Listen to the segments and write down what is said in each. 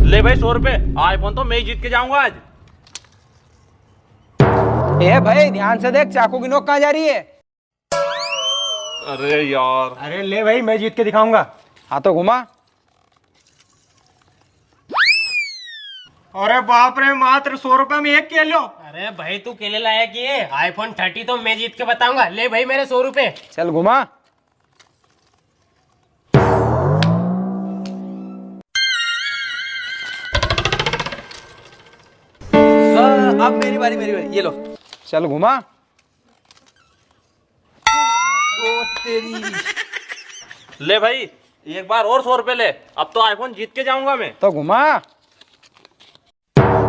ले भाई 100 रुपए, आईफोन तो मैं ही जीत के जाऊंगा आज। ए भाई ध्यान से देख, चाकू की नोक कहाँ जा रही है? अरे यार, अरे ले भाई, मैं जीत के दिखाऊंगा। हाँ तो घुमा। अरे बाप रे, मात्र 100 रुपए में एक केले लो। अरे भाई तू केले लाया कि ये आईफोन 30 तो मैं जीत के बताऊंगा। ले भाई मेरे 100 रुपए। चल घुमा। अब मेरी बारी ये लो। चल घुमा। ओ तेरी। ले भाई एक बार और 100 रुपए ले, अब तो आईफोन जीत के जाऊंगा मैं। तो घुमा।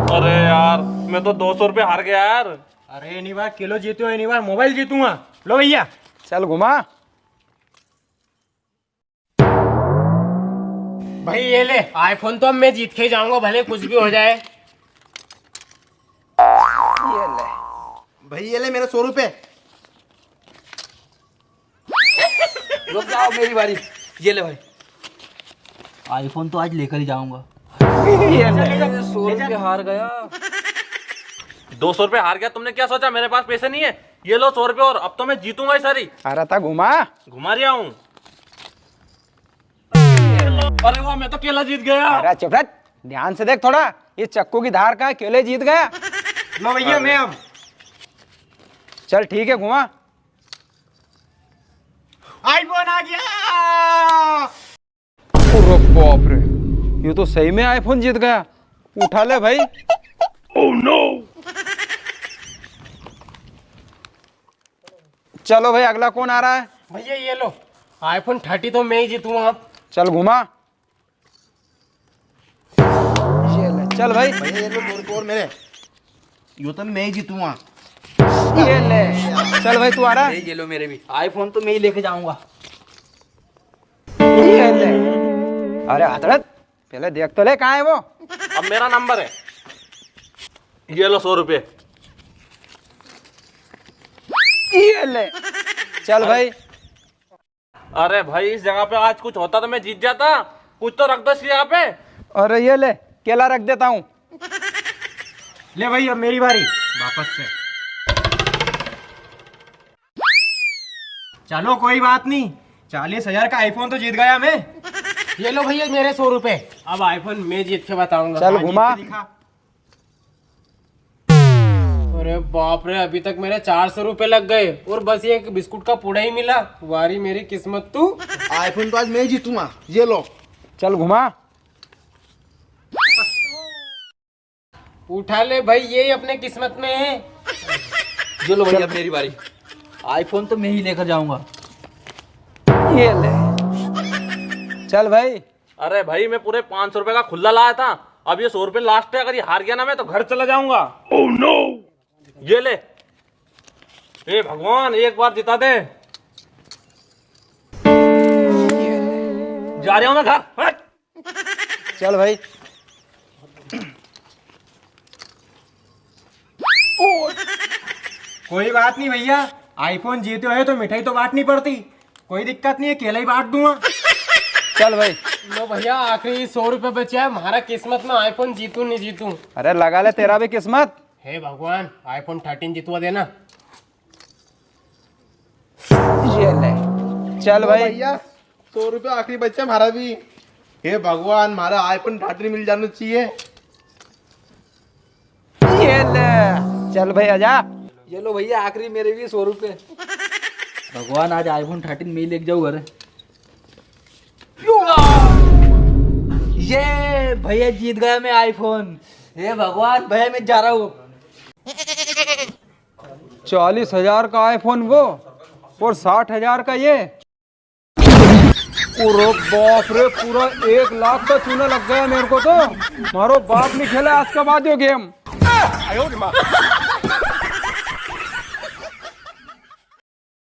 अरे यार, मैं तो 200 रुपए हार गया यार। अरे इन्हीं बार किलो जीतो, इन्हीं बार मोबाइल जीतूंगा। लो भैया। चल घुमा। भाई ये ले आईफोन तो अब मैं जीत के जाऊंगा, भले कुछ भी हो जाए। ये ले भाई ये ले मेरे 100 रुपए। रुक जाओ, मेरी बारी। ये ले भाई, आईफोन तो आज लेकर ही जाऊंगा। ये ले। 100 रुपए हार गया। 200 रुपए हार गया, तुमने क्या सोचा मेरे पास पैसे नहीं है? ये लो 100 रुपए और, अब तो मैं जीतूंगा ही सारी। अरे था घुमा। घुमा रिया हूँ। अरे वाह, मैं तो केला जीत गया। अरे चुप रह, ध्यान से देख थोड़ा। ये चक्कू की धार का है, केले जीत गया। लो भैया, मैं अब। चल ठीक है, घुमा। आईफोन आ गया। अरे बाप रे, ये तो सही में आईफोन जीत गया। उठा ले भाई। Oh no. चलो भाई, अगला कौन आ रहा है? भैया ये लो आईफोन 30 तो मैं ही जीतूंगा अब। चल घुमा। ये ले, चल भाई। भैया ये लो 100 रुपए और मेरे। यूं तो मैं ही जीतूंगा। ये ले, चल भाई तू आ रहा है? ये लो मेरे भी। आईफोन तो मैं ही लेके जाऊंगा। ये ले। अरे हथरत, पहले देख तो ले कहाँ है वो। अब मेरा नंबर है। ये लो 100 रुपए। ये ले, चल भाई। अरे भाई, इस जगह पे आज कुछ होता तो मैं जीत जाता। कुछ तो रख दो इस जगह पे। अरे ये ले, केला रख देता हूँ। ले भाई, अब मेरी बारी। वापस से। चलो कोई बात नहीं, 40,000 का आईफोन तो जीत गया मैं। ये लो भैया मेरे 100 रुपए। अब आईफोन मैं जीत के बताऊंगा। चल घुमा। दिखा। अरे बाप रे, अभी तक मेरे 400 रुपए लग गए और बस ये एक बिस्कुट का पुड़ा ही मिला। वारी मेरी किस्मत तू। आईफोन तो आज मैं ही जीतूंगा। ये लो। चल घुमा। उठा ले भाई, ये अपने किस्मत में है। ये लो भैया, अब मेरी बारी। आईफोन तो मैं ही लेकर जाऊंगा। ये ले, चल भाई। अरे भाई, मैं पूरे 500 रुपए का खुला लाया था। अब ये 100 रुपए लास्ट है, अगर ये हार गया ना मैं तो घर चला जाऊंगा। Oh no. ये ले। ए भगवान, एक बार जिता दे। जा रहा हूं ना घर। हट। चल भाई। कोई बात नहीं भैया, आईफोन जीते हो तो मिठाई तो बांटनी पड़ती। कोई दिक्कत नहीं है, केला ही बांट दूंगा। चल भाई। लो भैया, आखिरी 100 रुपए बचे हैं। हमारा किस्मत में आईफोन जीतू नहीं जीतू। अरे लगा ले, तेरा भी किस्मत। हे भगवान, आईफोन 13 जितवा देना। ये ले, चल भाई। भैया 100 रुपए आखिरी बच्चा हमारा भी। हे भगवान, हमारा आईफोन 13 मिल जाना चाहिए। ये ले, चल भाई आजा। ये लो भैया, आखिरी मेरे भी 100 रुपए। भगवान, आज आईफोन 13 में ही लेके जाऊँ घर। ये भैया जीत गया मैं आईफोन। हे भगवान, भैया मैं जा रहा हूँ। 40,000 का आईफोन वो, और 60,000 का ये। अरे बाप रे, पूरा 1 लाख का चूना लग गया मेरे को तो। मारो बाप नहीं खेला आज के बाद ये गेम।